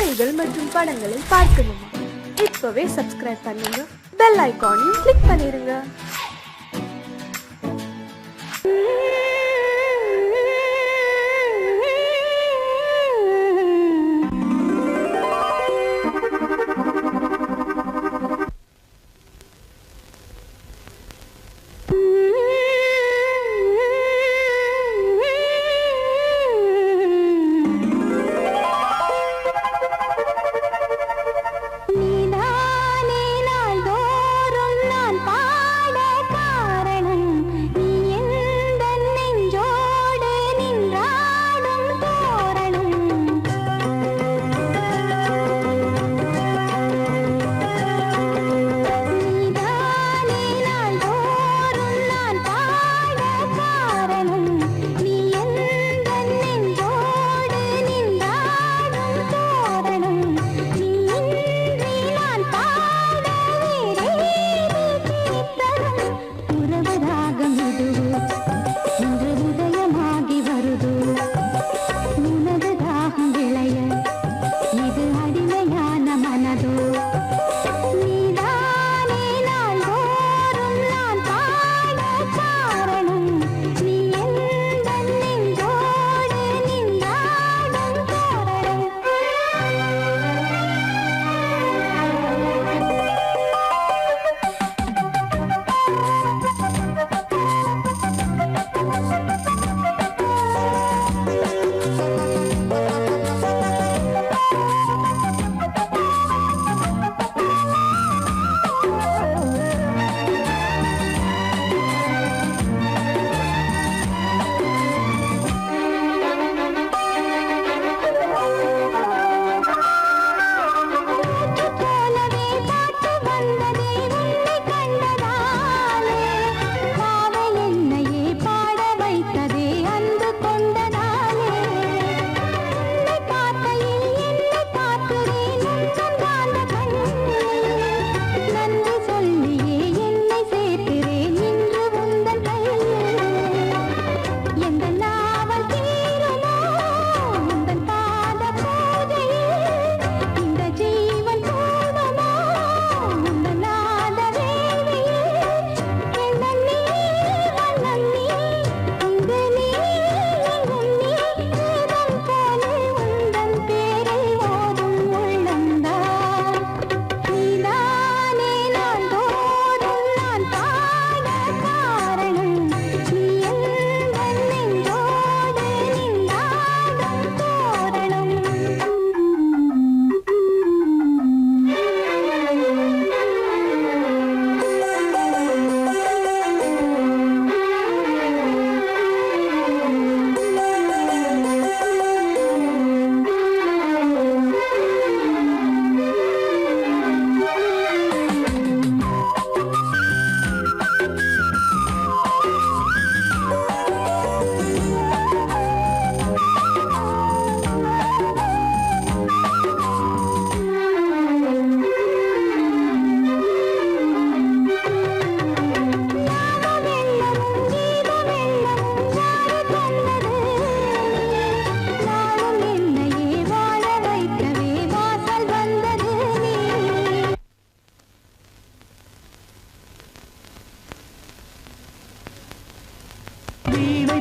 காணொளிகள் மற்றும் படங்களை பார்க்கணுமா? இப்பவே சப்ஸ்கிரைப் பண்ணுங்க, பெல் ஐகானையும் கிளிக் பண்ணிருங்க.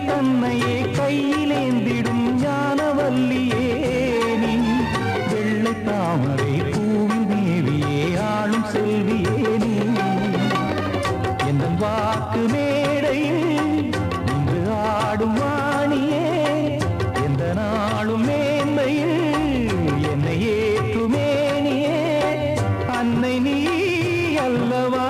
தன்னையே கையிலேந்திடும் ஞானவல்லியே நீ, வெள்ளை தாமரை பூவின் தேவியே, ஆளும் செல்வியே நீ, என் வாக்கு மேடையில் இன்று ஆடும் வாணியே, எந்த நாளும் மேன்மையில் என்னை ஏற்றுமேனியே, அன்னை நீ அல்லவா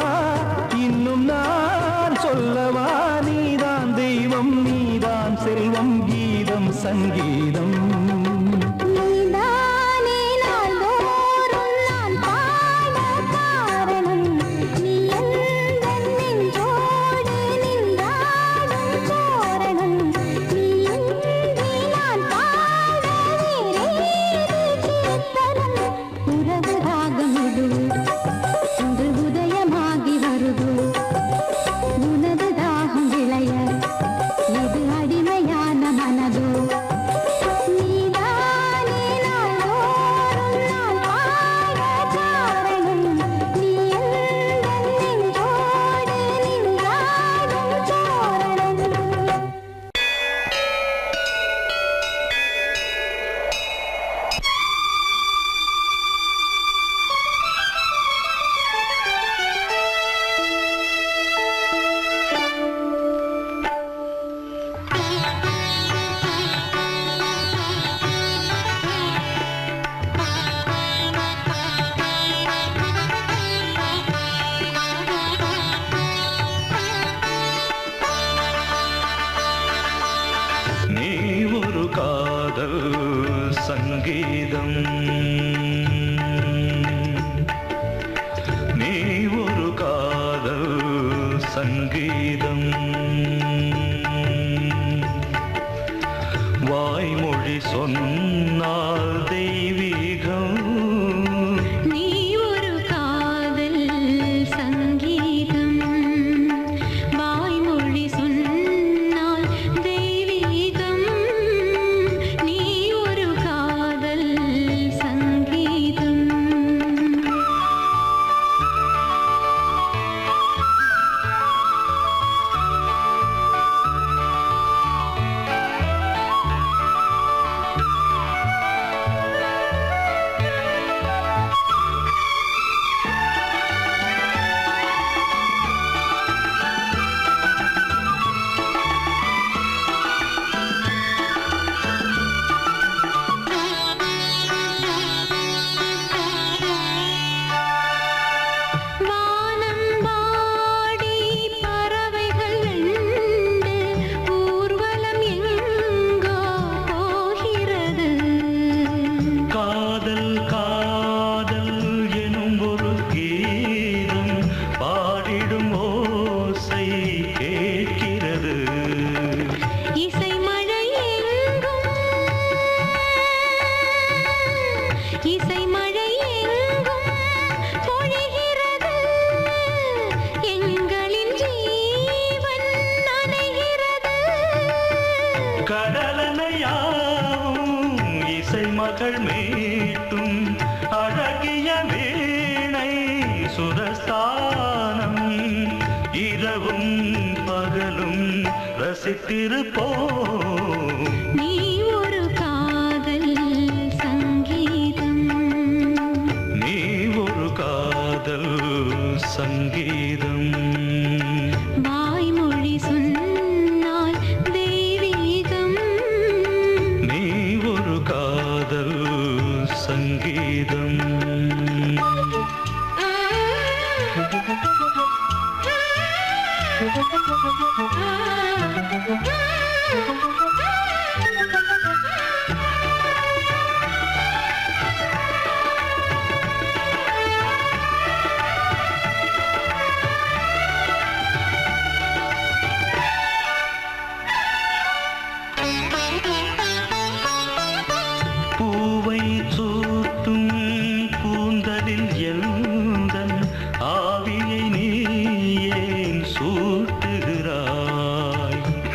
இன்னும் நான் சொல்லவா, நீதான் தெய்வம் நீதான் செல்வம், கீதம் சங்கீதம் நீதானே நாள்தோறும் நீ ஒரு காதல் சங்கீதம் வாய்மொழி சொன்னால் தெய்வீகம் நீ ஒரு காதல் சங்கீதம் வாய்மொழி சொன்னால் தெய்வீகம் நீ ஒரு காதல் சங்கீதம் மகள் மீட்டும் அழகிய வீணை சுரஸ்தானம் இரவும் பகலும் ரசித்திருப்போம் நீ ஒரு காதல் சங்கீதம் நீ ஒரு காதல் சங்கீதம் வாய்மொழி சொன்னால் தெய்வீகம் நீ ஒரு காதல் சங்கீதம் பூவை சூட்டும் கூந்தலில் எந்தன் ஆவியை நீ ஏன் சூட்டுகிறாய்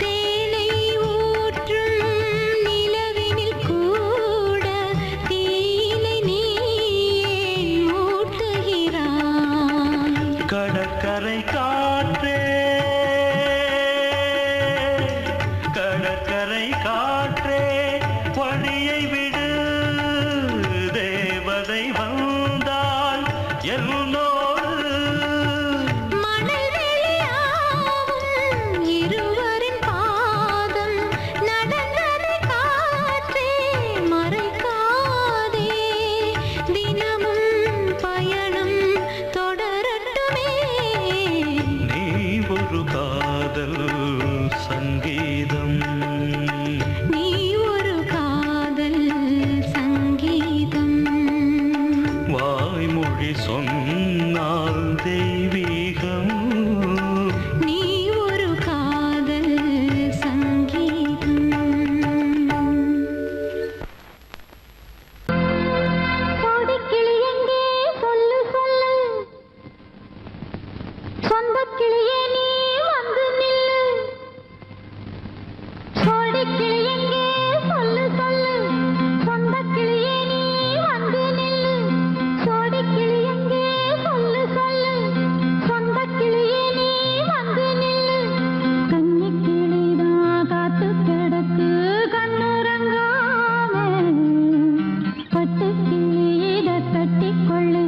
தேனை ஊற்றும் நிலவினில் கூட தீனை நீ ஏன் மூட்டுகிறாய் கடற்கரை காற்றே கடற்கரை காற்றே வழியை விடு தேவதை வந்தால் என்னோடு மணல் வெளியாகும் இருவரின் பாதம் நடந்ததை காற்றே மறைக்காதே தினமும் பயணம் தொடரட்டுமே நீ ஒரு காதல் சங்கீதம் நீ ஒரு காதல் சங்கீதம் வாய்மொழி சொன்னால் தெய்வீகம் நீ ஒரு காதல் சங்கீதம் கோடிக்கிளி எங்கே சொல்லு சொல்லு சொந்தக் கிளியே நீ வந்து நில்லு கோடிக்கிளி எங்கே சொல்லு சொல்லு சொந்தக் கிளியே நீ வந்து நில்லு கோடிக்கிளி எங்கே சொல்லு சொல்லு சொந்தக் கிளியே நீ வந்து நில்லு கன்னிக் கிளிதான் காத்து கிடக்கு கண்ணுறங்காம பட்டு கிளியிட கட்டிக்கொள்ளு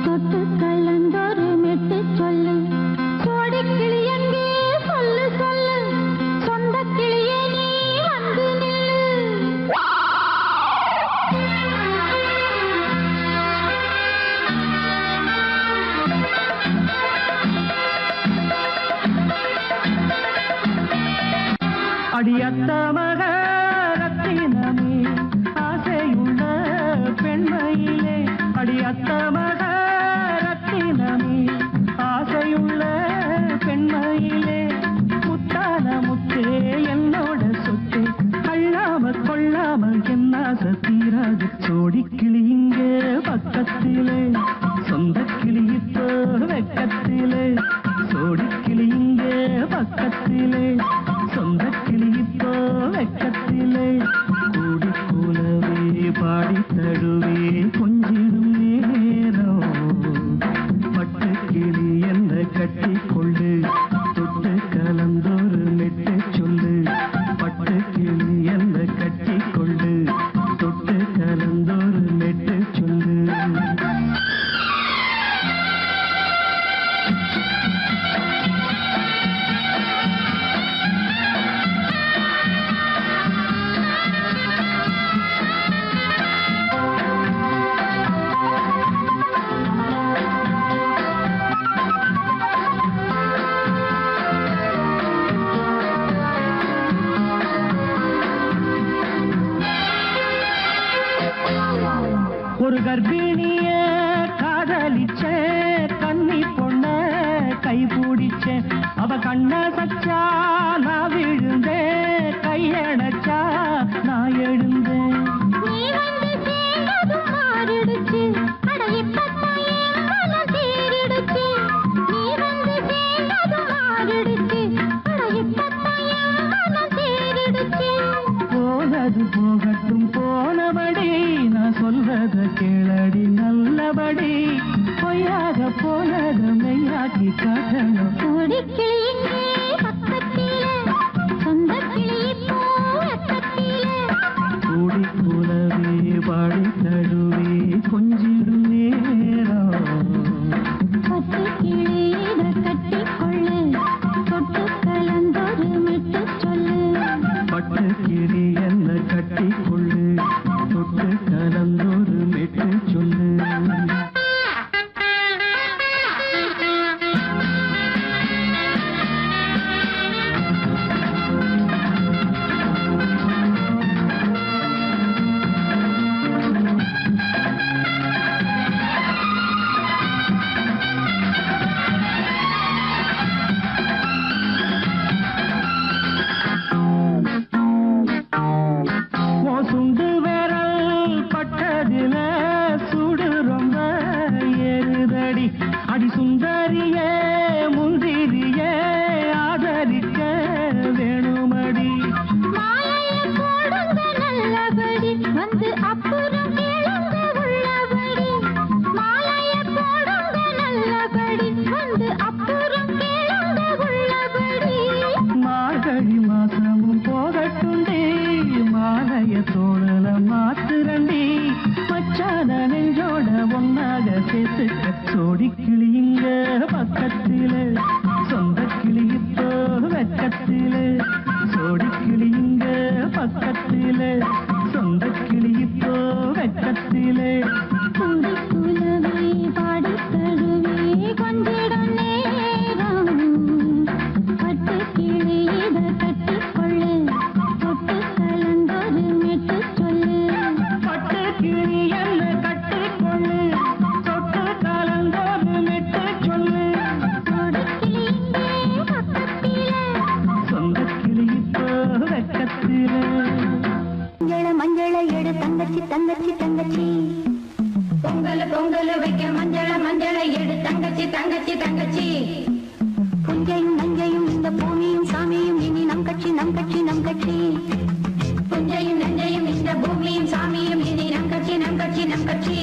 தொட்டு கலந்தொரு மெட்டு சொல்லு கோடிக்கிளி எங்கே சொல்லு சொல்லு சொந்தக் கிளியே நீ வந்து நில்லு அடியத்த மக ரத்தினமே ஆசையுள்ள பெண் அத்தமக ரத்தினமே ஆசையுள்ள பெண்மையிலே முத்தான முத்தே என்னோட சொத்து கொள்ளாமல் என்ன சத்தீராது சோடிக்கிளி இங்கே பக்கத்திலே சொந்த கிளி இப்போ வெக்கத்திலே சோடிக்கிளி இங்கே பக்கத்திலே சொந்த கிளி இப்போ வெக்கத்திலே கூடி கூலவே பாடி தழுவே கொஞ்சிடும் நேரம் பட்டு கிளி என்ன கட்டி கொண்டு தொட்டு கலந்தொரு மெட்டு சொல்லு பட்டு கிளி என்ன கட்டி கொண்டு தொட்டு கலந்தொரு மெட்டு சொல்லு ஒரு கர்ப்பிணிய காதலிச்ச கன்னி பொண்ண கை பிடிச்ச அவ கண்ண சச்சா நான் விழுந்தேன் கையடைச்சா நான் எழுந்தேன் நீ வந்து சேர்ந்ததும் மாறிடுச்சு அட இப்பத்தான் என் மனம் தேறிடுச்சு நீ வந்து சேர்ந்ததும் மாறிடுச்சு அட இப்பத்தான் என் மனம் தேறிடுச்சு போனது போகட்டும் போனபடி நான் சொல்றத கேளடி நல்லபடி பொய்யாக போனது மெய்யாக்கி காட்டணும் சோடிக்கிளி இங்கே பக்கத்திலே சொந்த கிளி இப்போ வெக்கத்திலே கூடி கூலவே பாடி தழுவே கொஞ்சிடும் நேரம் பட்டு கிளி இதை கட்டிக்கொள்ளு தொட்டு கலந்தொரு மெட்டு சொல்லு பட்டு கிளி என்ன கட்டி கொள்ளு தொட்டு கலந்தொரு மெட்டு சொல்லு சுண்டு விரல் பட்டதில சுடு ரொம்ப ஏறுதடி அடி சுந்தரியே முந்திரியே ஆதரிக்க வேணுமடி மாலைய போடுங்க நல்லபடி வந்து அப்புறம் கேளுங்க உள்ளபடி மாலைய போடுங்க நல்லபடி வந்து அப்புறம் கேளுங்க உள்ளபடி மார்கழி மாசமும் போகட்டுண்டி மாலைய தோழல மாத்துரண்டி மச்சான நெஞ்சோட ஒன்னாக சேர்த்துக்க சோடி கிளி இங்க பக்கத்திலே சொந்த கிளி இப்போ வெக்கத்திலே சோடி கிளி இங்க பக்கத்திலே சொந்த கிளி இப்போ வெக்கத்திலே கூடி குலவே பாடி தழுவே கொஞ்சிடும் நேரம் பட்டு கிளி இதை கட்டிக்கொள்ளு தொட்டு கலந்தொரு மெட்டு சொல்லு பட்டு கிளி என்ன கட்டி கொள்ளு தொட்டு கலந்தொரு மெட்டு சொல்லு சோடிக்கிளி இங்கே பக்கத்திலே சொந்த கிளி இப்போ வெக்கத்திலே மஞ்சள எடு தங்கச்சி தங்கச்சி தங்கச்சி பொங்கல் வைக்க மஞ்சள எடு தங்கச்சி தங்கச்சி தங்கச்சி புஞ்சையும் நஞ்சையும் இந்த பூமியும் சாமியும் இனி நம் கட்சி நம் கட்சி நம் கட்சி புஞ்சையும் நஞ்சையும் இந்த பூமியும் சாமியும் இனி நம் கட்சி நம் கட்சி நம் கட்சி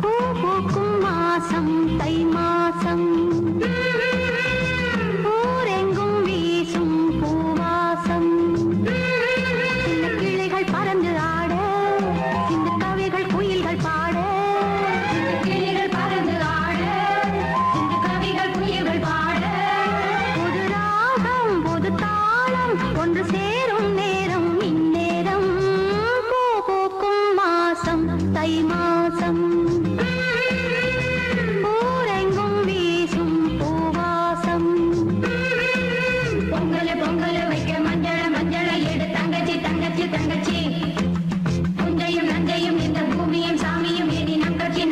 பூ பூக்கும் மாசம் தை மாசம் ஊரெங்கும் வீசும் பூவாசம் சின்ன கிளைகள் பறந்து ஆட இந்த கவிகள் குயில்கள் பாட கிளிகள் பறந்து ஆட இந்த கவிகள் குயில்கள் பாட புது ராகம் புது தாளம் ஒன்று சேரும் நேரம் இந்நேரம் பூ பூக்கும் மாசம் தை மாசம் ஊரெங்கும் வீசும் பூவாசம் பொங்கல் வைக்க மஞ்சள எடு தங்கச்சி தங்கச்சி தங்கச்சி புஞ்சையும் நஞ்சையும் இந்த பூமியும் சாமியும் இனி நம் கட்சி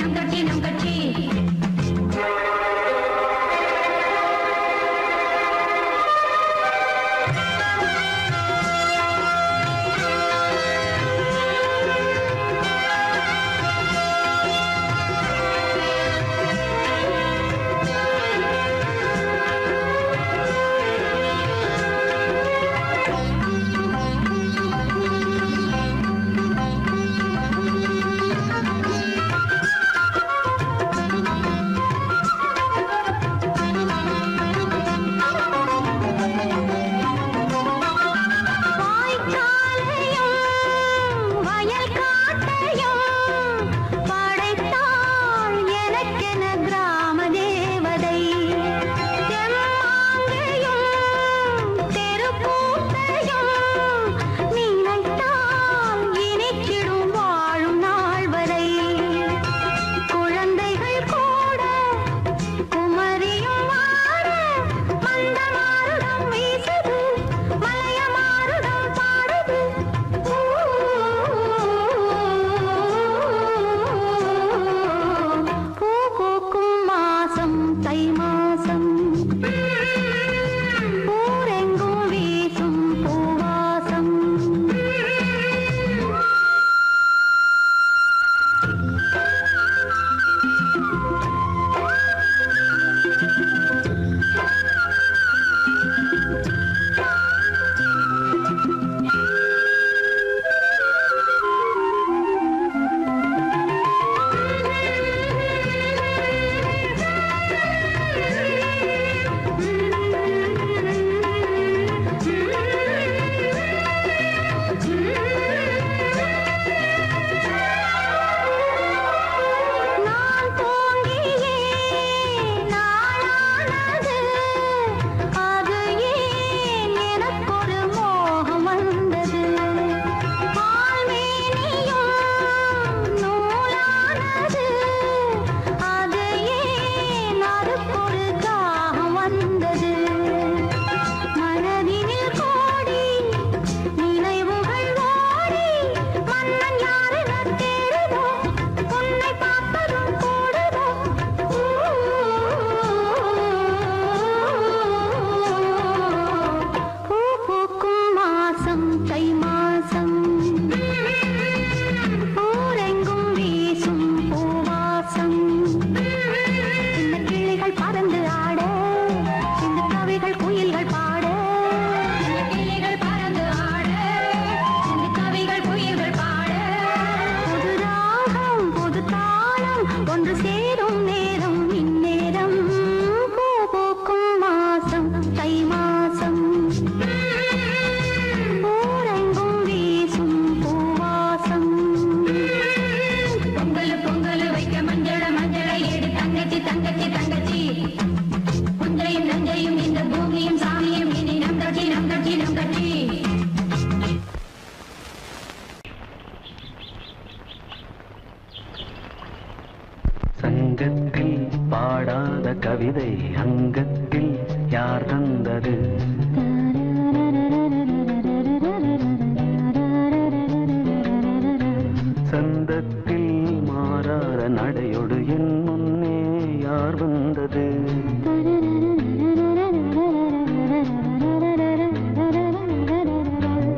தமிழ்ச்சங்கத்தில் பாடாத கவிதை அங்கத்தில் யார் தந்தது? சந்தத்தில் மாறாத நடையோடு என் முன்னே யார் வந்தது?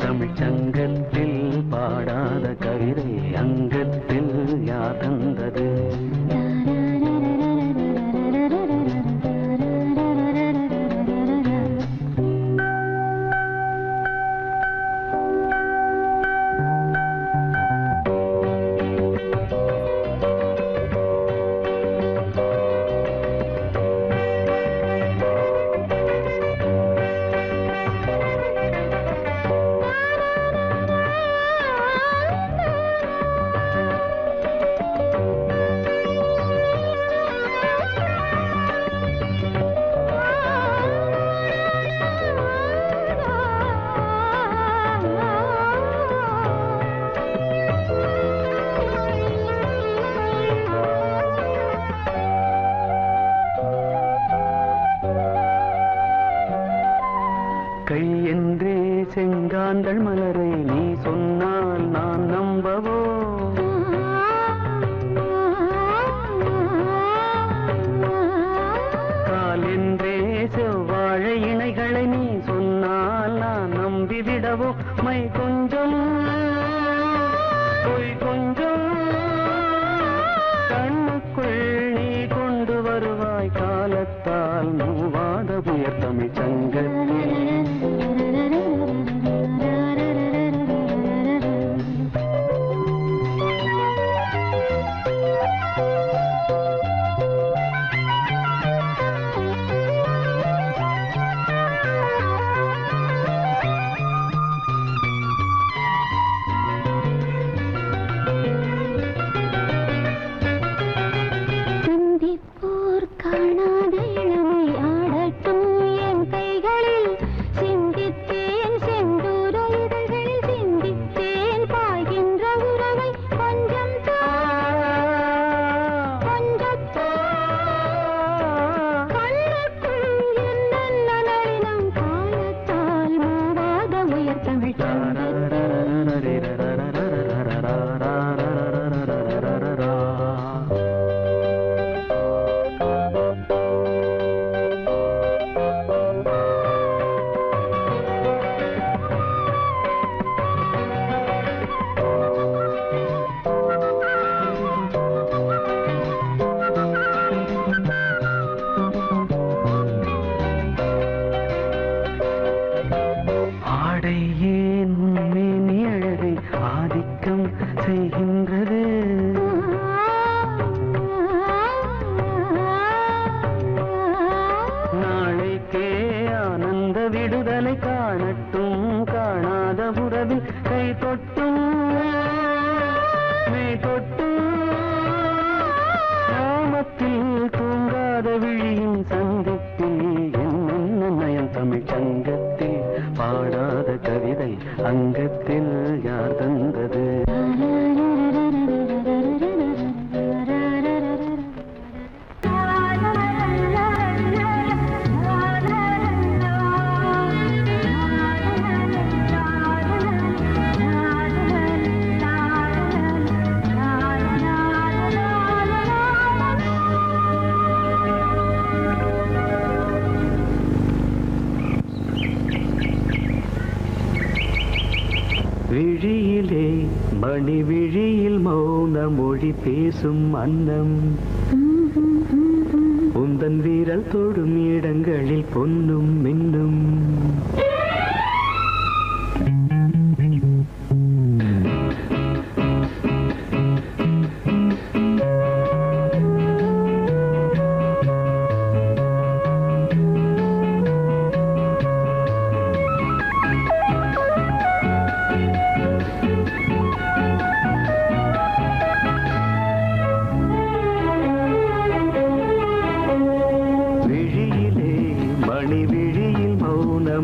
தமிழ்ச்சங்கத்தில் பாடாத கவிதை அங்கத்தில் யார் தந்தது? கை என்றே செங்காந்தள் மலரை நீ சொன்னால் நான் நம்பவோ? கால் என்றே செவ்வாழை இணைகளை நீ சொன்னால் நான் நம்பிவிடவோ? மை கொஞ்சம் பொய் கொஞ்சம் கண்ணுக்குள் நீ கொண்டு வருவாய் காலத்தால் மூவாத புயர் தமிழ்ச்சங்கத்தில். காணாத இளமை ஆடட்டும் என் கைகளில், சிந்தித்தேன் செந்தூர இதழ்களில், சிந்தித்தேன் பாய்கின்ற உறவை கொஞ்சம் கண்ணுக்குள் என்ன நளினம் காலத்தால் மூவாத உயர் தமிழ் செய்கின்றது. நாளைக்கே ஆனந்த விடுதலை காணட்டும், காணாத உறவில் கை தொட்டும் மெய் தொட்டும், கிராமத்தில் தூங்காத விழியின் சந்திப்பில் என்ன நயம் தமிழ்ச்சங்கத்தில் பாடாத கவிதை அங்கத்தில் யார் தந்தது? விழியிலே மணி விழியில் மௌன மொழி பேசும் அன்னம், உந்தன் வீரல் தொடும் இடங்களில் பொன்னும் மின்னும்.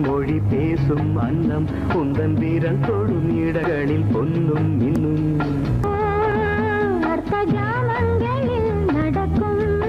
மொழி பேசும் அன்னம், உந்தன் வீரல் தொடும் இடங்களில் பொன்னும் மின்னும். அர்த்த ஜாமங்களில் நடக்கும்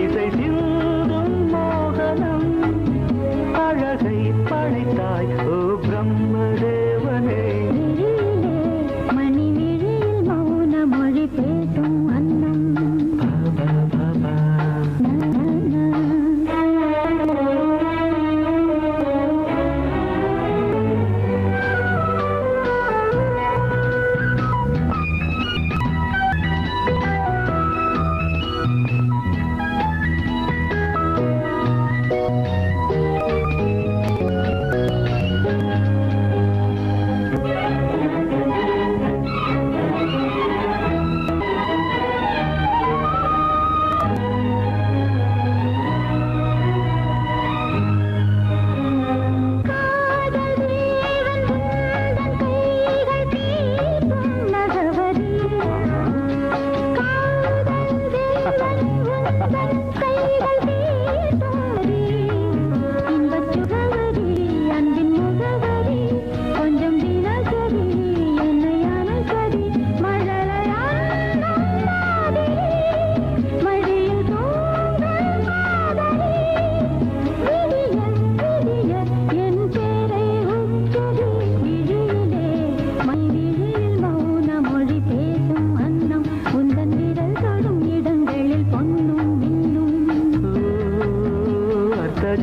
இசை சிந்தும் மோகனம் அழகை படைத்தாய் ஓ பிரம்மதேவனே. மணி விழியில் மௌன மொழி பேசும் அன்னம்.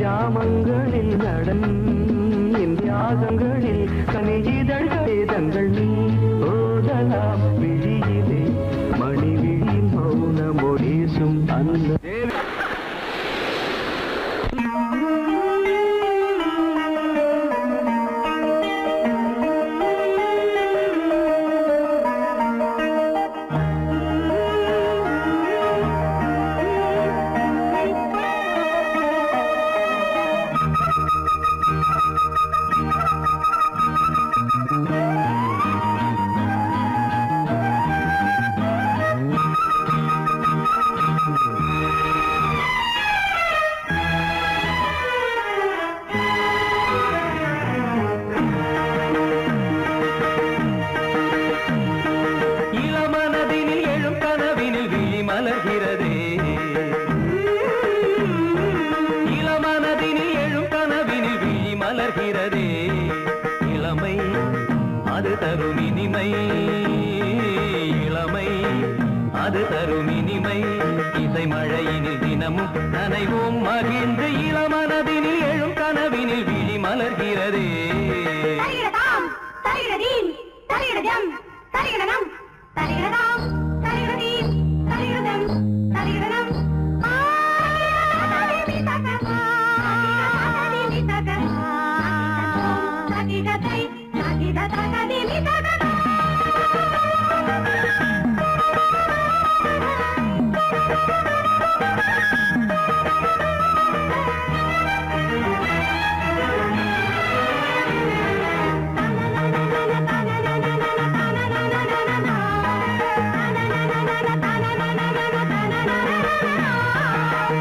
ஜாமங்களில் நடன் இந்தியாகங்களில் கனியிதழ்கள் தங்கள் நீ ஓதலாம் விழியிலே மணி விழி மௌன மொழிசும் அந்த இளமை அது தரும் இனிமை, இளமை அது தரும் இனிமை. இசை மழையினில் தினமும் நனைவோம் மகிழ்ந்து இளமனதினில் எழும் கனவினில் விழி மலர்கிறதே.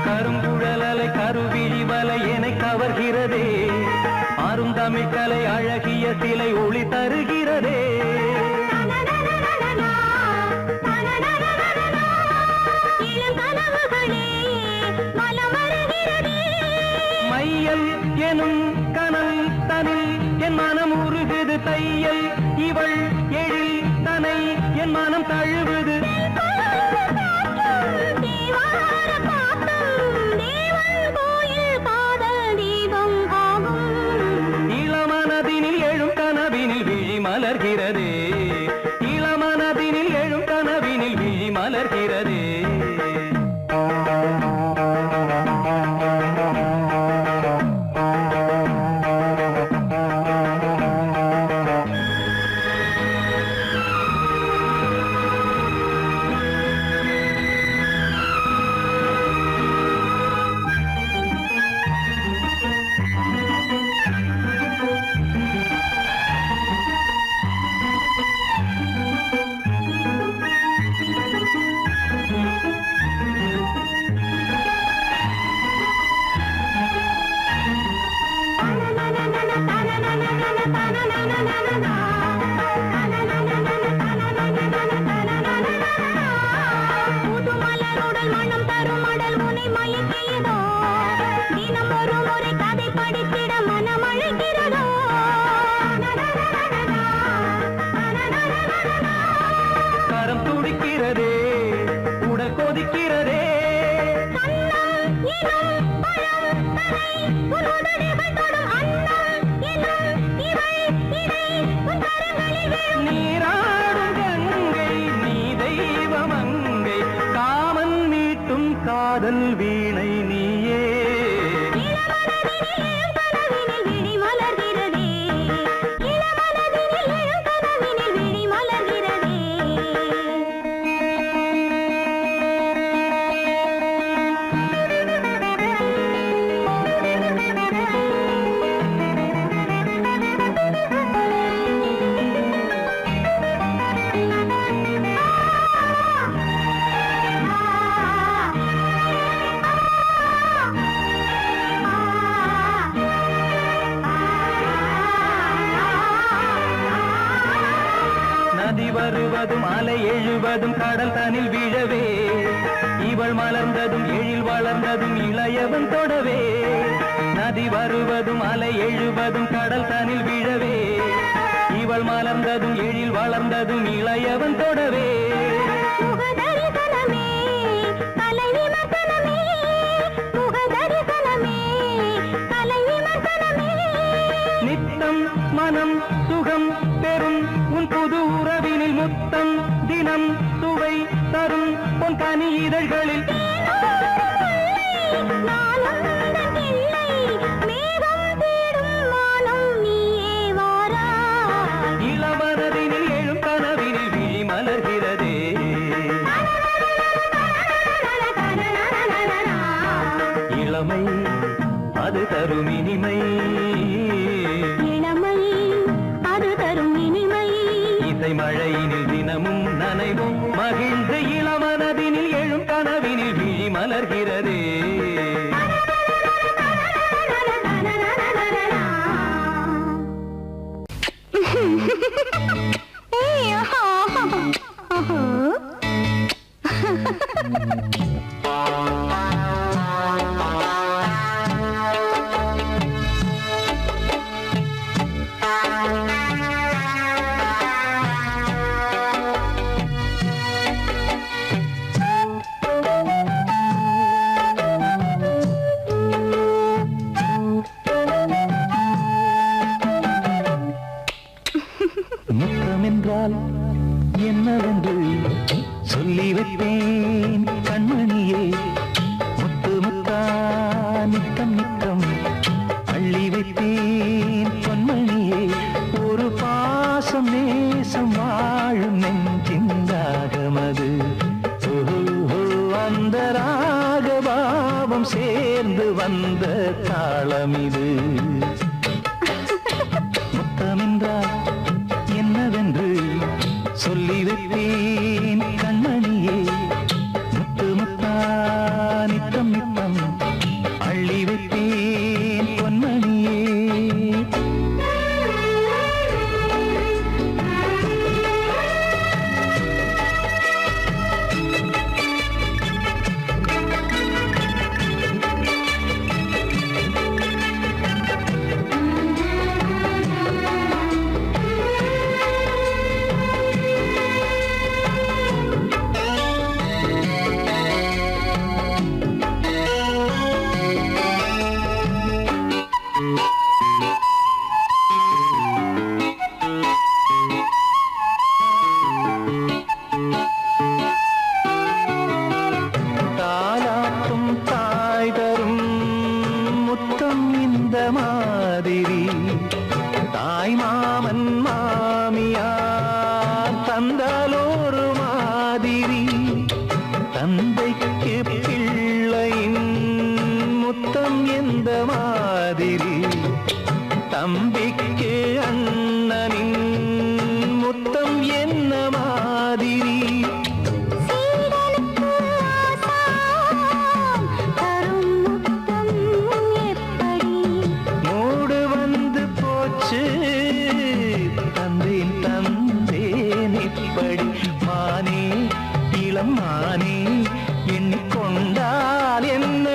கருங்குழலலை கருவிழி வலை என கவர்கிறதே, அருந்தமிழ் கலை அழகிய சிலை ஒளி தருகிறதே. மையல் எனும் கனல் தனில் என் மனம் உருகுது, தையல் இவள் எழில் தனை என் மனம் தழுவுது. இளமனதினில் எழும் கனவினில் விழி மலர்கிறதே, இளமனதினில் எழும் கனவினில் விழி மலர்கிறதே. மயக்கியதோ தினம் ஒரு முறை கதை படித்திட மனம் அழைக்கிறதோ கரம் துடிக்கிறதே உடல் கொதிக்கிறதே நீராடும் கங்கை நீ தெய்வமங்கை காமன் மீட்டும் காதல் வீணை நீயே விழி மலர்கிறதே விழி மலர்கிறதே நதி வருவதும் அலை எழுவதும் கடல் தனில் விழவே இவள் மலர்ந்ததும் எழில் வளர்ந்ததும் இளையவன் தொடவே நதி வருவதும் அலை எழுவதும் கடல் தனில் விழவே இவள் மலர்ந்ததும் எழில் வளர்ந்ததும் இளையவன் தொடவே முகதரிசனமே கலை விமர்சனமே முகதரிசனமே கலை விமர்சனமே நித்தம் மனம் சுகம் பெறும் உன் புது உறவினில் முத்தம் தினம் சுவை தரும் உன் கனி இதழ்களில் இளமனதினில் எழும் கனவினில் விழி மலர்கிறதே இளமை அது தரும் இனிமை இளமை அது தரும் இனிமை இசை மழையினில் தினமும் நனைவும் மகிழ்ந்து இளமனதினில் எழும் கனவினில் விழி மலர்கிறதே முத்தமென்றால் என்னவென்று சொல்லி வைப்பேன் கண்மணியே முத்து முத்தா நித்தம் நித்தம் அள்ளி வைப்பேன் பொன்மணியே ஒரு பாசம் நேசம் வாழும் நெஞ்சின் ராகமது அந்த ராகபாவம் சேர்ந்து வந்த தாளமிது முத்தமென்றால் என்னவென்று சொல்லி வைப்பேன் கண்மணியே முத்து முத்தா நித்தம் நித்தம் அள்ளி வைப்பேன் பொன்மணியே தம்பிக்கு அண்ணனின் முத்தம் என்ன மாதிரி மூடு வந்து போச்சு தந்தேன் தந்தேன் இப்படி மானே இளம் மானே எண்ணிக்கொண்டால் என்ன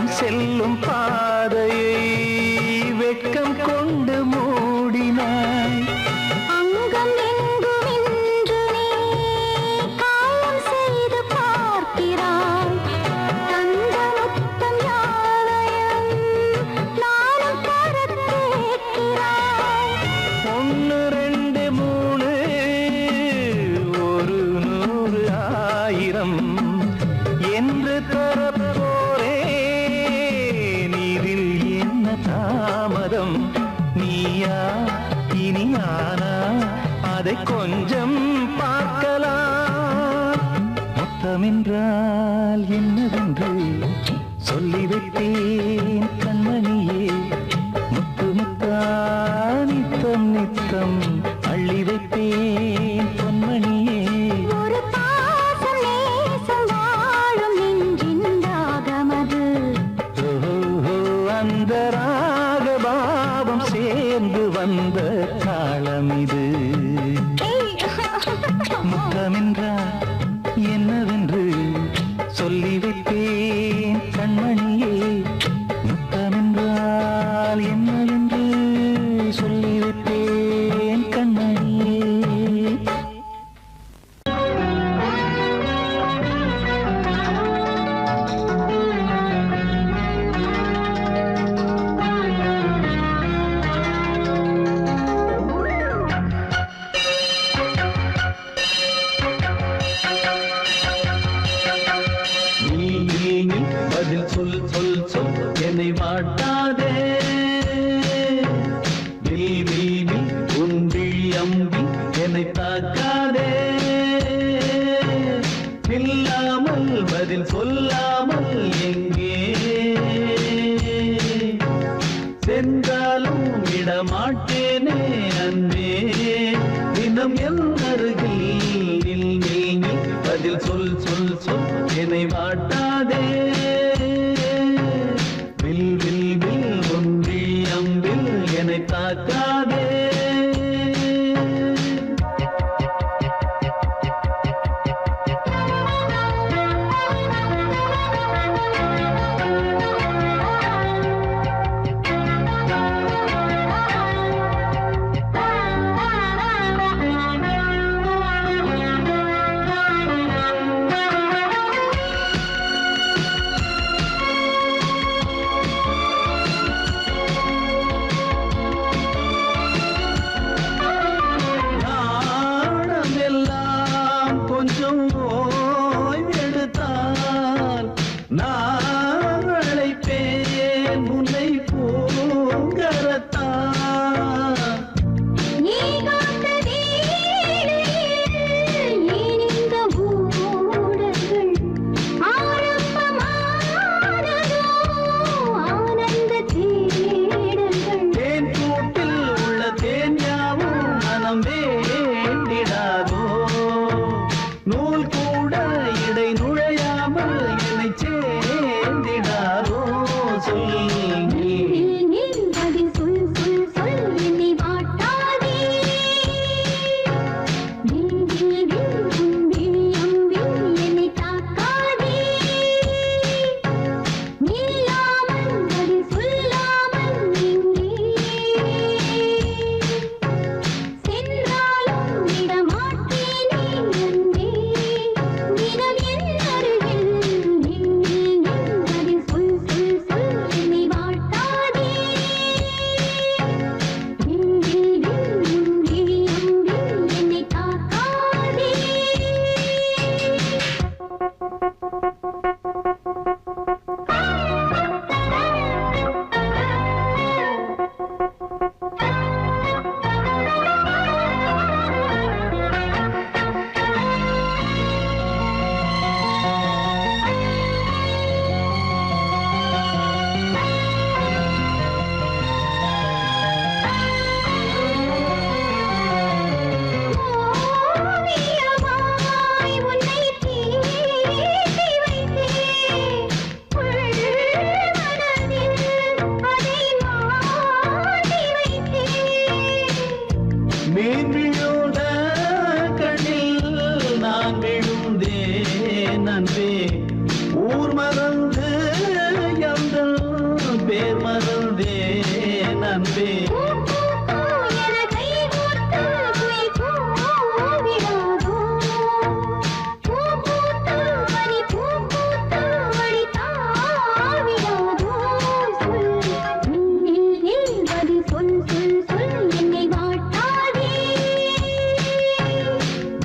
சொர்க்கம் செல்லும் பாதையை வெட்கம் கொண்டு மூடினாய். அங்கம் எங்கும் இன்று நீ காயம் செய்து பார்க்கிறாய். தந்த முத்தம் யாவையும் நானும் தர கேட்கிறாய். 1 2 3 ஒரு 100 1000 என்று தரப்போரே. நீரில் என்ன தாமதம்? நீயா இனி நானா? அதை கொஞ்சம் பார்க்கலாம். மொத்தமென்றால் என்னவென்று சொல்லி வைத்தேன் கண்மணியே. முத்து முத்தா நித்தம் நித்தம் அள்ளி வைத்தேன் பொன்மணியே. ஒரு பாசம் நேசம் வாழும் நெஞ்சின் தாகமது. ஓஹோ, அந்த ராகபாவம் சேர்ந்து வந்த காலம் இது. முத்தமென்றால் என்னவென்று சொல்லி வைத்தேன் கண்மணியே. முத்தமென்றால் என்னவென்று சொல்லி வைத்தேன் கண்மணியே. நீ பதில் சொல் சொல் சொல் என்னை வாட்டாதே. நீ உன் விழி அம்பி என்னை தாக்காதே. இல்லாமல் பதில் சொல்லாமல் எங்கே சென்றாலும் விடமாட்டேனே அன்பே. தினம் என் அருகில் நில் நில் நில். பதில் சொல் சொல் சொல் என்னை வாட்டாதே. வில் வில் வில் ஒன்றி அம்பில் என்னை தாக்காதே. நாணமெல்லாம் கொஞ்சம் ஓய்வெடுத்தால் நான் அழைப்பேன் உன்னை பூங்கரத்தான். நீ காத்த வீணையில் ஏன் இந்த ஊடல்கள் ஆரம்பமானதோ ஆனந்த தேடல்கள். தேன் கூட்டில் உள்ள தேன் யாவும் மனம் வேண்டிடாதோ. நூல் கூட இடை நுழையாமல் என்னை சேர்ந்திடாதோ. சொல் நீ நில் பதில் சொல் சொல் சொல் என்னை வாட்டாதே. வில் வில் வில் உன் விழி அம்பில் என்னை தாக்காதே. நில்லாமல் பதில் சொல்லாமல் எங்கே சென்றாலும் விடமாட்டேனே அன்பே.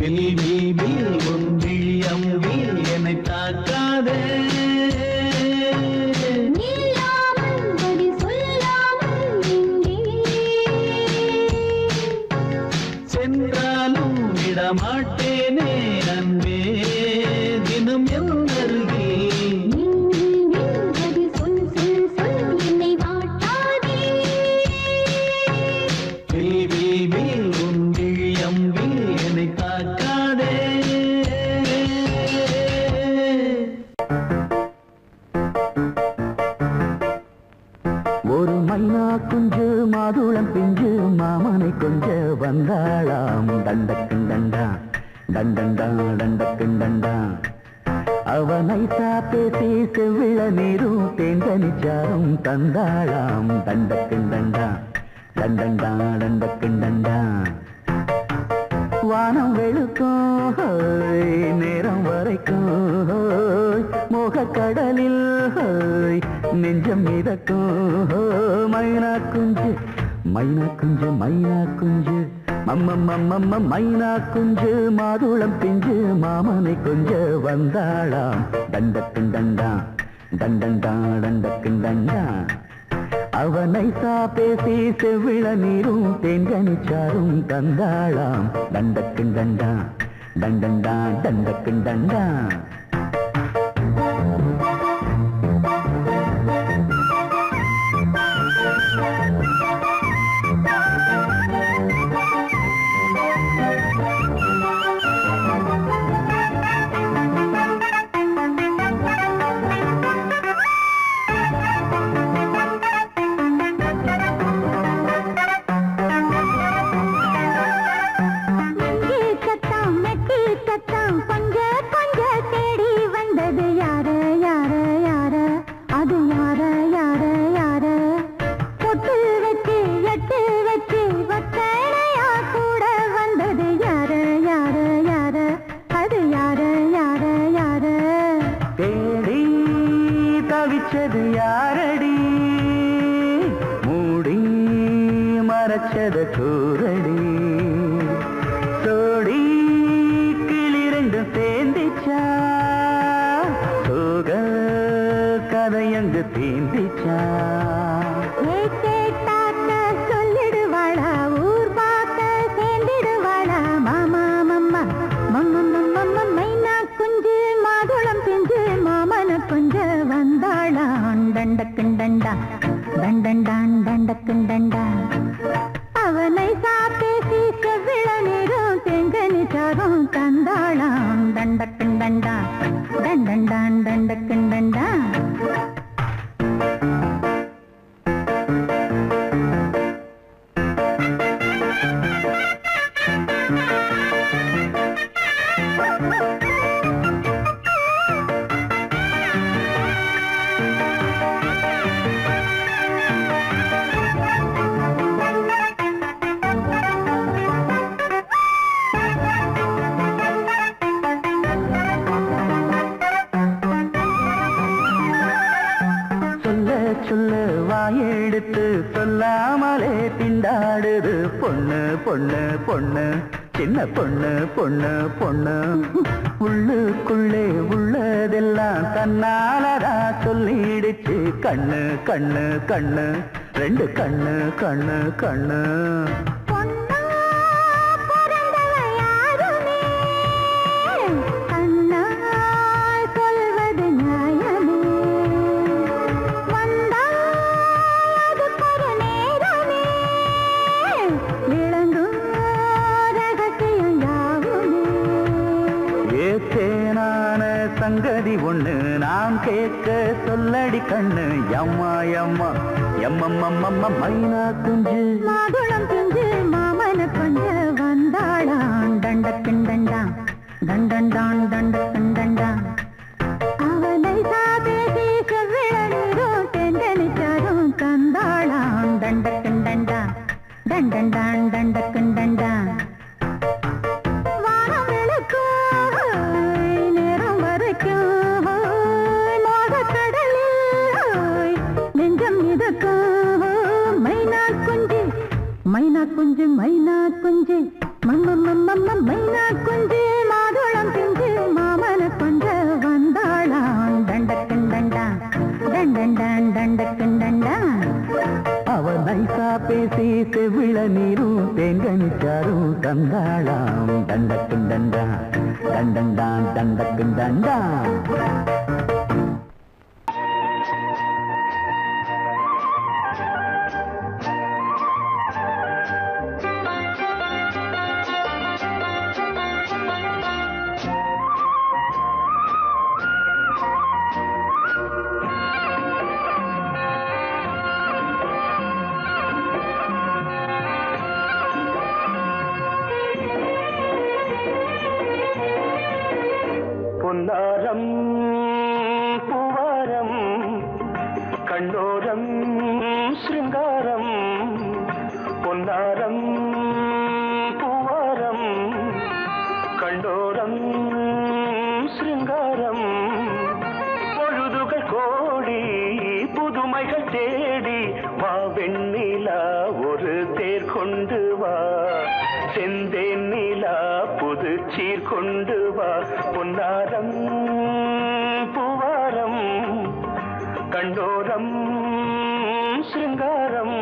வில் வில் வில் உன் விழியம்பில் என்னை தாக்காதே நில்லாமல் பதில் சொல்லாமல் எங்கே சென்றாலும் விடமாட்டேனே அன்பே தினம் என் அருகில் பதில் சொல் சொல் சொல் என்னை வாட்டாதே வில் வில் வில் உன் விழியம்பில் என்னை தாக்காதே ஒரு மைனா குஞ்சு மாதுளம் பிஞ்சு மாமனை கொஞ்ச வந்தாளாம் தண்டக்குண்டண்டா தண்டண்டா தண்டக்குண்டண்டா அவனை பேசி செவ்விள நீரும் தேங்கனிச்சாரும் தந்தாளாம் தண்டக்குண்டண்டா தண்டண்டா தண்டக்குண்டண்டா வானம் வெளுக்கும் ஹோய், நேரம் வரைக்கும் ஹோய், மோகக்கடலில் ஹோய், நெஞ்சம் மிதக்கும் ஹோய், மைனா குஞ்சு மைனா குஞ்சு மைனா குஞ்சு மம்மம்மம்மம்ம மைனா குஞ்சு மாதுளம் பிஞ்சு மாமனை கொஞ்ச வந்தாளாம் தண்டக்குண்டண்டா தண்டண்டா தண்டக்குண்டண்டா அவனை பேசி செவ்விள நீரும் தேங்கனிச்சாரும் தந்தாளாம் தண்டக்குண்டண்டா தண்டண்டா தண்டக்குண்டண்டா கூரடி சோடி கிளிரண்டு சேர்ந்திச்சா சோக கதையங்கு தீந்திச்சா சொல்லிடுவாளா ஊர் பார்க்க சேர்ந்திடுவாளா மாமா மம்மா மம்ம மைனா குஞ்சு மாதுளம் பிஞ்சு மாமன கொஞ்ச வந்தாளான் தண்டக்குண்டண்டா தண்டண்டான் தண்டக்குண்டண்டா அவனை பேசி செவ்விள நீரும் தெங்கனிச்சாரும் தந்தாளாம் தண்டக்குண்டண்டா தண்டண்டான் தண்டக்குண்டண்டா சொல்ல வாயெடுத்து சொல்லாமலே திண்டாடுது பொண்ணு பொண்ணு பொண்ணு சின்ன பொண்ணு பொண்ணு பொண்ணு உள்ளுக்குள்ளே உள்ளதெல்லாம் தன்னாலதா சொல்லிடுச்சு கண்ணு கண்ணு கண்ணு ரெண்டு கண்ணு கண்ணு கண்ணு சங்கதி ஒண்ணு நான் கேட்க சொல்லடி கண்ணு எம்மா எம்மா எம்மம்மம்மம்ம மைனா குஞ்சு மாதுளம் பிஞ்சு மாமன கொஞ்ச வந்தாளான் தண்டக்குண்டண்டா தண்டண்டான் தண்டக்குண்டண்டா அவனை பேசி செவ்விள நீரும் தெண்டனிச்சாரும் தந்தாளான் தண்டக்குண்டண்டா தண்டண்டான் தண்டக்குண்டண்டா மைனா குஞ்சு மைனா குஞ்சு மம்ம மைனா குஞ்சு தண்டண்டான் தண்டக்கு தண்டா. பொன்னாரம் பூவாரம் கண்ணோரம் சிருங்காரம். பொன்னாரம் பூவாரம் கண்ணோரம் சிருங்காரம். பொழுதுகள் கோடி புதுமைகள் தேடி வா வெண்ணிலா ஒரு தேர் கொண்டு வா. செந்தேன் நிலா புது சீர் கொண்டு வா. பொன்னாரம் பூவாரம் கண்டோரம் சிருங்காரம்.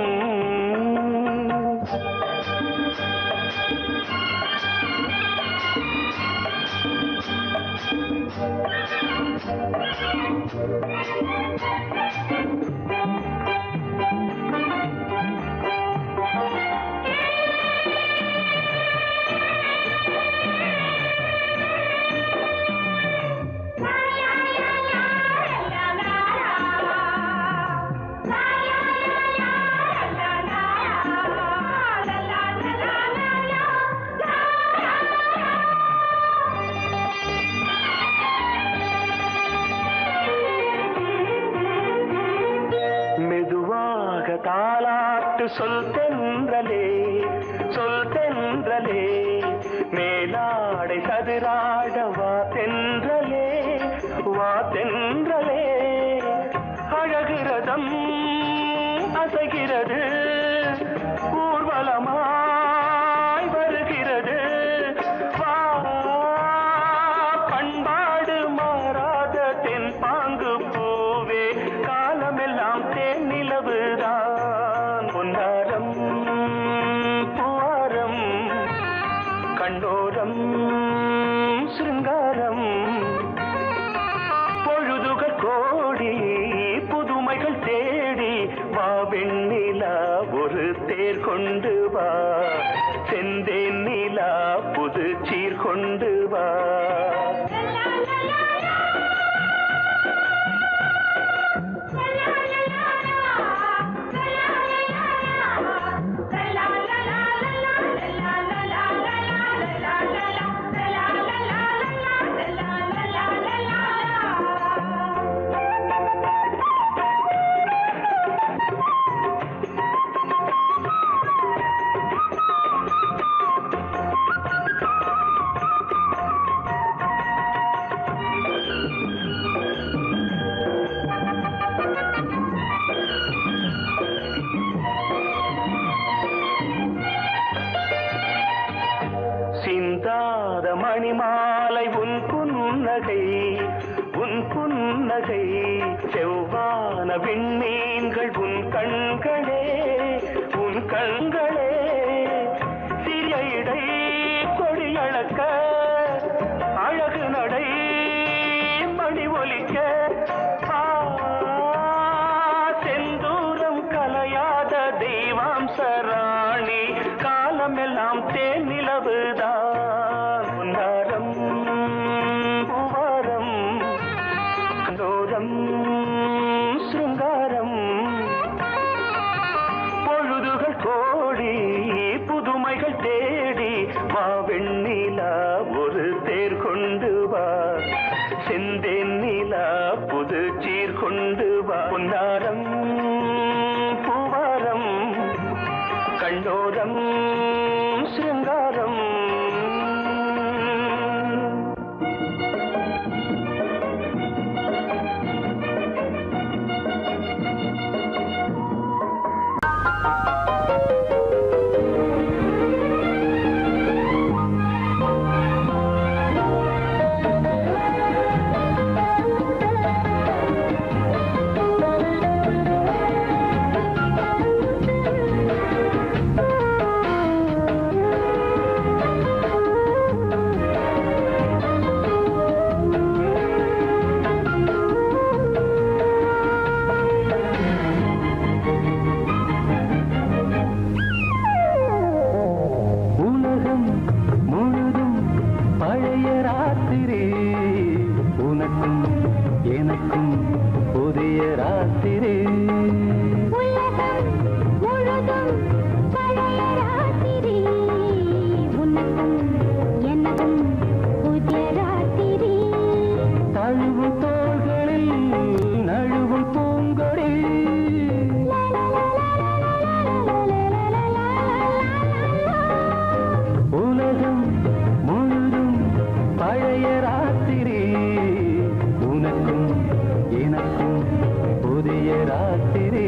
தாலாட்டு சொல் தென்றலே சொல் தென்றலே. மேலாடை சதுராட வா தென்றலே வா தென்றலே. அழகிறதம் அசைகிறது ஊர்வலமாய் வருகிறது. வா பண்பாடு மாறாத தென் பாங்கு பூவே காலமெல்லாம் தேன் நிலவுதான். பொன்னாரம் பூவாரம் கண்டோரம் சிருங்காரம். பொழுதுகள் கோடி புதுமைகள் தேடி வா வெண்ணிலா ஒரு தேர் கொண்டு வா. செந்தேன் நிலா புது சீர் கொண்டு வா. சிந்தாத மணிமாலை உன் புன்னகை உன் புன்னகை. செவ்வான விண்மீன்கள் உன் கண்களே உன் கண்களே. சிறிய இடை கொடியளக்க அழகு நடை மணி ஒலிக்க. செந்தூரம் கலையாத தெய்வாம்சராணி காலமெல்லாம் தேன் நிலவுதான். பொன்னாரம் பூவாரம் கண்டோரம் சிருங்காரம். பொழுதுகள் கோடி பழைய ராத்திரி உனக்கும் எனக்கும் புதிய ராத்திரி உலகம் முழுதும் பழைய ராத்திரி உனக்கும் எனக்கும் புதிய ராத்திரி தழுவும் தோள்களில் நழுவும் பூங்கொடி உலகம் முழுதும் பழைய ராத்திரி உனக்கும் எனக்கும் புதிய ராத்திரி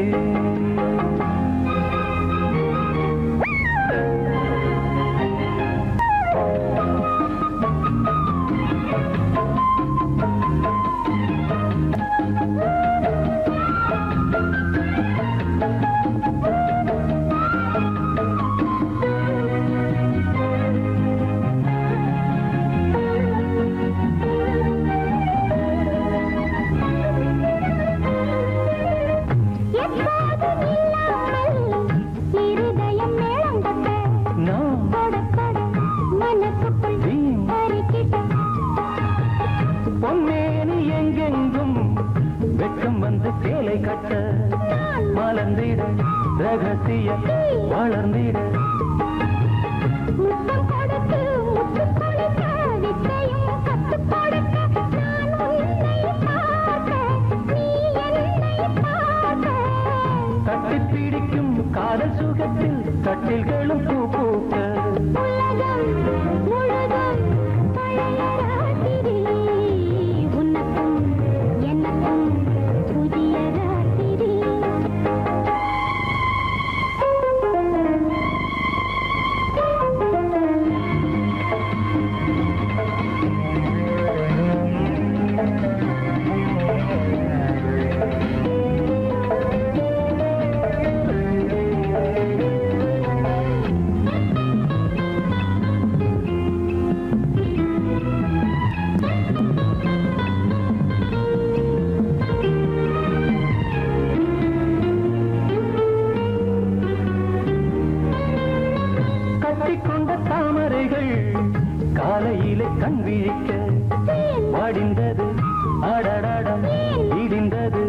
பொன்னேனி எங்கெங்கும் வெட்கம் வந்து சேலை கட்ட மலர்ந்திட ரகசிய வளர்ந்திட தட்டி பிடிக்கும் காதல் சுகத்தில் கட்டில்களும் பூ பூக்க காலையிலே கண் விழிக்க வாடிந்தது ஆடடாடம் இடிந்தது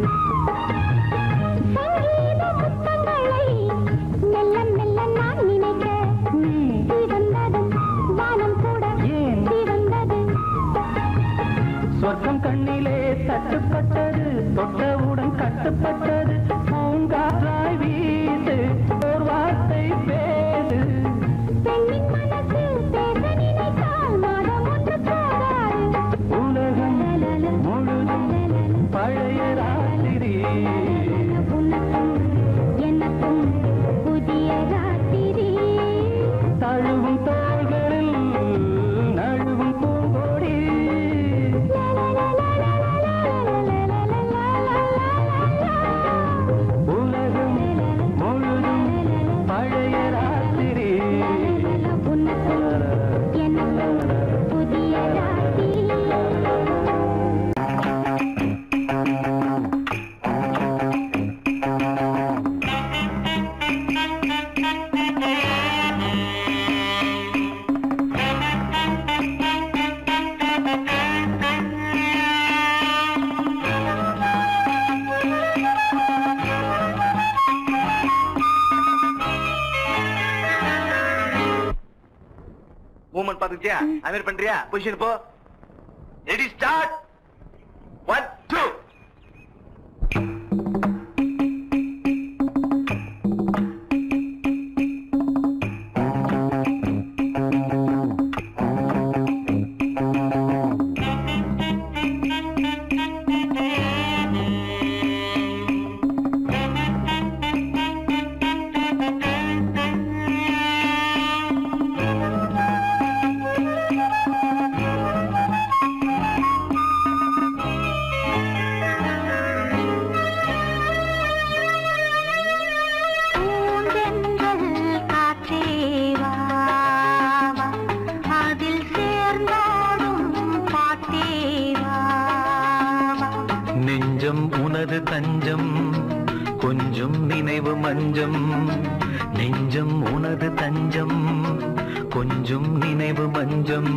சொர்க்கம் கண்ணிலே தட்டுப்பட்டது தொட்டவுடன் கட்டுப்பட்டது பூங்காற்றாய் வீசு ஒரு வார்த்தை பேசு உலகம் முழுதும் பழைய ராத்திரி எனக்கும் புதிய ராத்திரி தழுவும் தோள்களில் நழுவும் பூங்கொடி உலகம் முழுதும் பழைய ராத்திரி எனக்கும் புதிய ராத்திரி மூவ்மெண்ட் பாத்துக்கிட்டியா? அமீர் பண்றியா? பொசிஷன் போ. Ready start. 1 2 உனது தஞ்சம் கொஞ்சம் நினைவு மஞ்சம் நெஞ்சம் உனது தஞ்சம் கொஞ்சம் நினைவு மஞ்சம்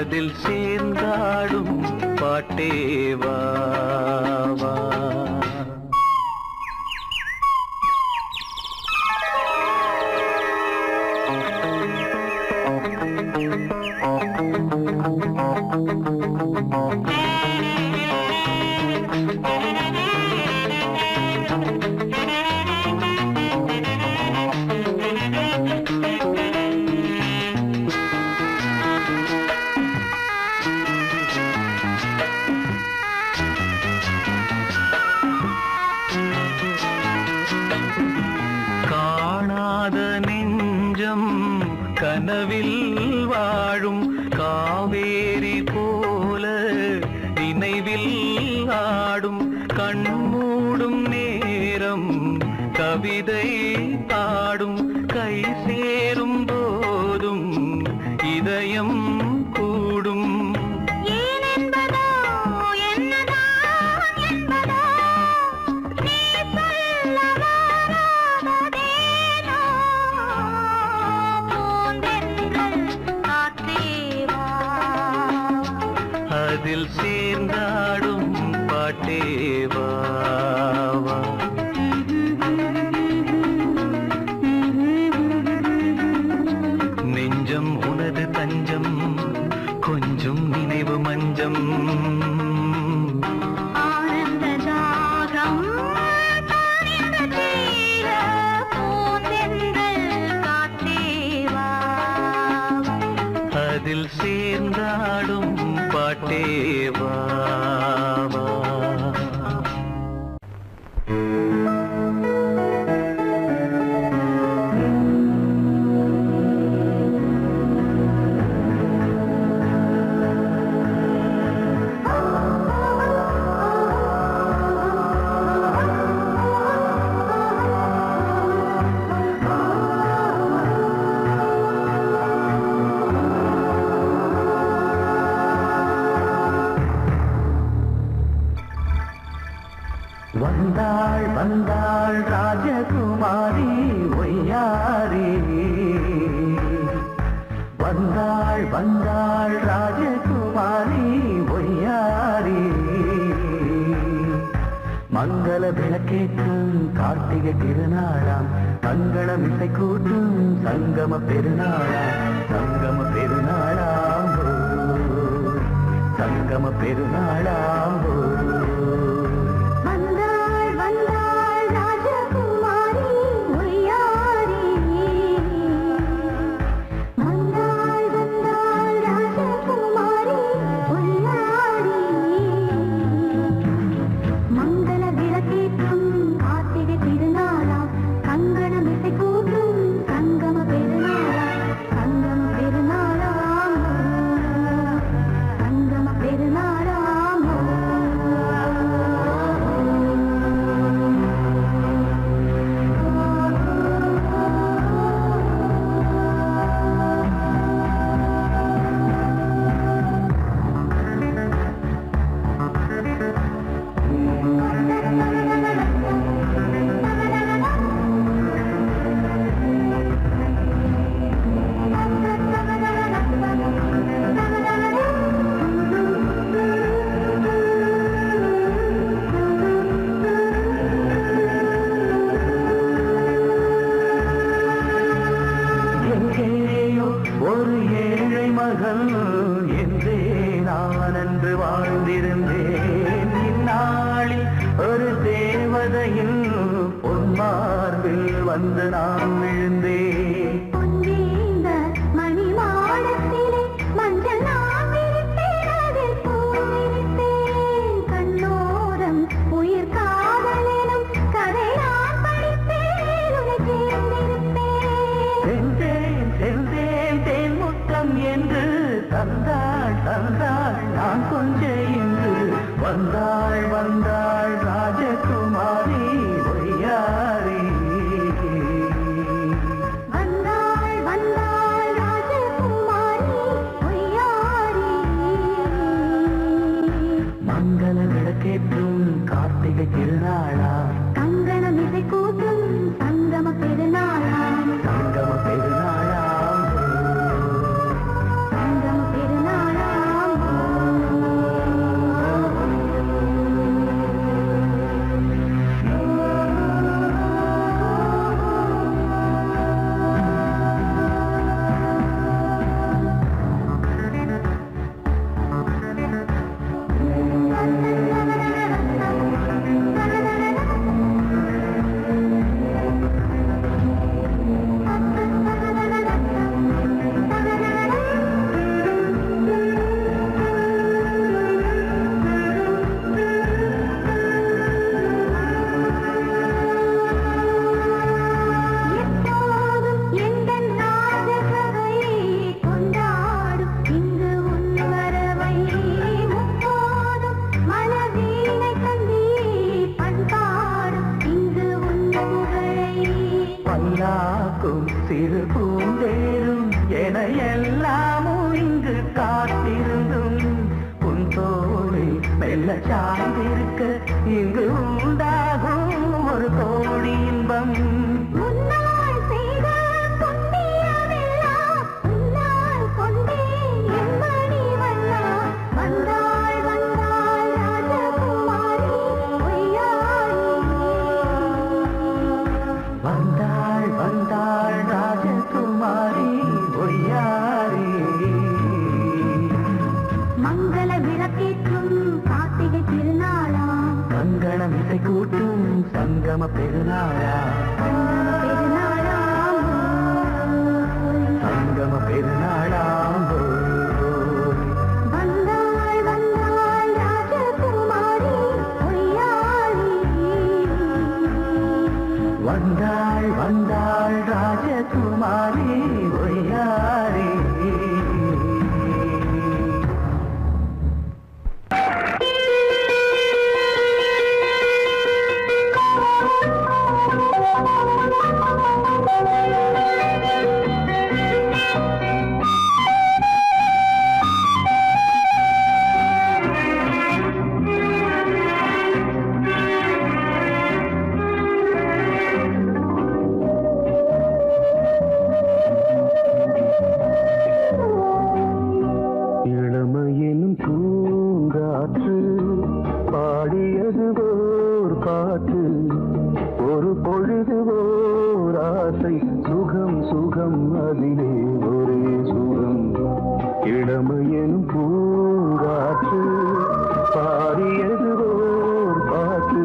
அதில் சேர்ந்தாடும் பாட்டேவா கனவில் வாழும் காவேரி போல நினைவில் ஆடும் கண்மூடும் நேரம் கவிதை பாடும் கை சேரும் போதும் இதயம் கூடும் அதில் சேர்ந்தாடும் பாட்டேவா நெஞ்சம் உனது தஞ்சம் கொஞ்சம் நினைவு மஞ்சம் அதில் சேர்ந்தாடும் பாட்டேவா வந்தாள் வந்தாள் ராஜகுமாரி ஒய்யாரி வந்தாள் வந்தாள் ராஜகுமாரி ஒய்யாரி மங்கள விளக்கேற்றும் கார்த்திகை திருநாளாம் மங்களம் இசை கூட்டும் சங்கம பெருநாளாம் சங்கம பெருநாளாம் ஒரு ஏழை மகள் என்றே நான் அன்று வாழ்ந்திருந்தேன் இந்நாளில் ஒரு தேவதையில் பொன்மார்பில் வந்து நான் விழுந்தேன் என்று தந்தாள் தந்தாள் நான் கொஞ்சம் என்று வந்தாள் வந்தாள் ராஜகுமாரி ஒய்யாரி வந்தாள் வந்தாள் ராஜகுமாரி ஒய்யாரி மங்கள விளக்கேற்றும் கார்த்திகை திருநாளா கங்கணம் இசை கூட்டும் சங்கம பெருநாளா சங்கம பெருநாளா சங்கம பெருநாளா மெல்ல சார்ந்திருக்க இங்கு உண்டாகும் ஒரு கோடி இன்பம். முன்னால் செய்த புண்ணியமெல்லாம் முன்னால் கொண்டே என் மணி வண்ணா. வந்தாள் வந்தாள் ராஜகுமாரி பொய்யாரி. வந்தாள் வந்தாள் ராஜகுமாரி பொய்யாரி. மங்கள விளக்கேற்றும் கார்த்திகை திருநாளாம். கங்கணம் இசை கூட்டும் சங்கம பெருநாளா. பெருநாளாம் சங்கம பெருநாளாம் வந்தாள் வந்தாள் ராஜகுமாரி பொய்யாரி. வந்தாள் வந்தாள் ராஜகுமாரி பொய்யாரி. இளமையினும் பூங்காற்று பாடியது ஓர் பாட்டு. ஒரு பொழுது ஓர் ஆசை சுகம் சுகம் அதிலே ஒரே சுகம். இளமையினும் பூங்காற்று பாடியது ஓர் பாட்டு.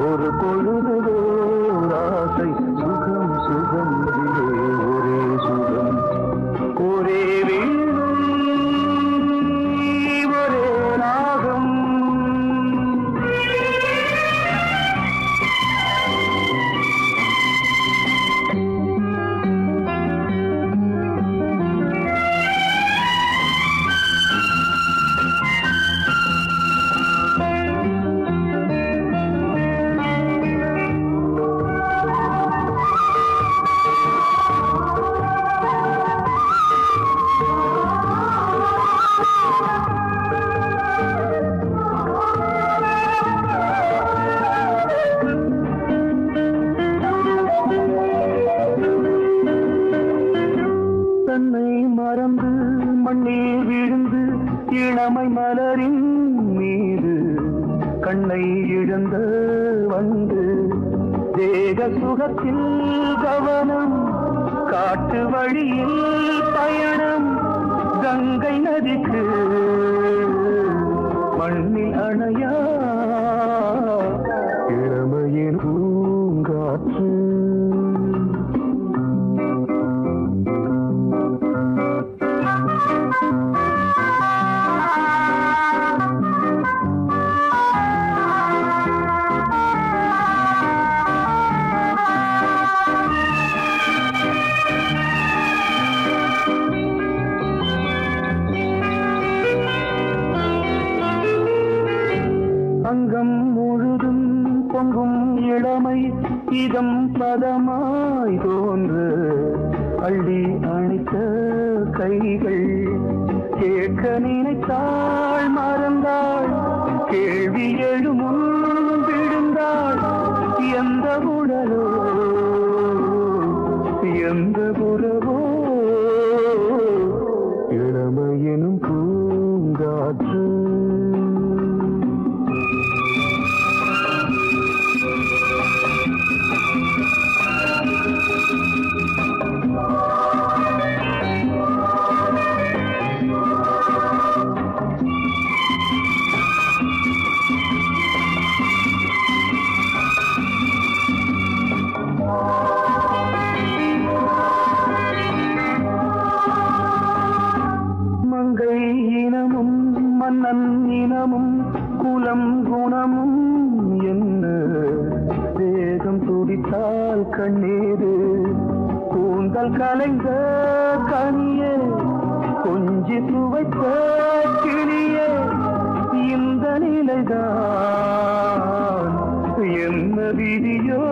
ஒரு பொழுது ஓர் ஆசை சுகம் சுகம் அதிலே ஒரே சுகம். ஒரே இளமை மலரின் மீது கண்ணை இழந்த வந்து தேக சுகத்தில் கவனம். காட்டு வழியில் பயணம். கங்கை நதிக்கு மண்ணில் அணையா இளமையின் பூங்காற்று. அங்கம் முழுதும் பொங்கும் இளமை இதம் பதமாய் தோன்று. அள்ளி அணைத்த கைகள் கேட்க நினைத்தாள் மறந்தாள். கேள்வி எழுமுன் விழுந்தாள். எந்த உடலோ எந்த உறவோ இளமையெனும் பூங்காற்று. மன்னன் இனமும் குலம் குணமும் என்ன வேகம் துடித்தால் கண்ணீரு. கூந்தல் கலைந்த கனியே கொஞ்சி துவைத்த கிளியே இந்த நிலைதான் என்ன விதியோ